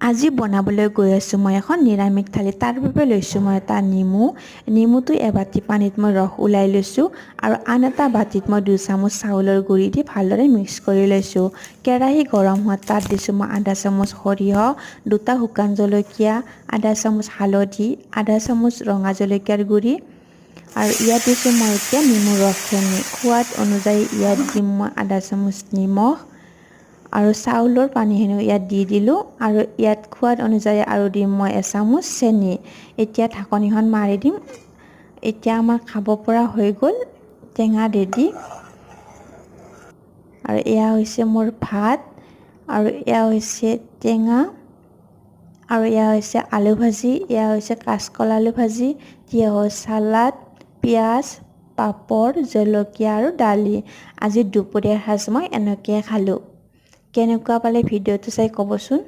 আজি বনাবলৈ গৈ আছোঁ মই এখন নিৰামিষ থালি। তাৰ বাবে লৈছোঁ মই এটা নেমুটো এবাটি পানীত মই ৰস ওলাই লৈছোঁ আৰু আন এটা বাটিত মই 2 চামুচ চাউলৰ গুড়ি দি ভালদৰে মিক্স কৰি লৈছোঁ। কেৰাহী গৰম হোৱাত তাত দিছোঁ মই আধা চামুচ সৰিয়হ, 2টা শুকান জলকীয়া, আধা চামুচ হালধি, আধা চামুচ ৰঙা জলকীয়াৰ গুড়ি আৰু ইয়াত দিছোঁ মই এতিয়া নেমুৰ ৰসখিনি। সোৱাদ অনুযায়ী ইয়াত দিম মই আধা চামুচ নিমখ আৰু চাউলৰ পানীখিনি ইয়াত দি দিলোঁ আৰু ইয়াত সোৱাদ অনুযায়ী আৰু দিম মই এচামুচ চেনি। এতিয়া ঢাকনিখন মাৰি দিম। এতিয়া আমাৰ খাব পৰা হৈ গ'ল, টেঙা ৰেডি। আৰু এয়া হৈছে মোৰ ভাত আৰু এয়া হৈছে টেঙা আৰু এয়া হৈছে আলু ভাজি, এয়া হৈছে কাচকল আলু ভাজি, তিয়ঁহৰ চালাড, পিঁয়াজ, পাপৰ, জলকীয়া আৰু দালি। আজি দুপৰীয়াৰ সাঁজ মই এনেকৈ খালোঁ। কেনেকুৱা পালে ভিডিঅ'টো চাই ক'বচোন।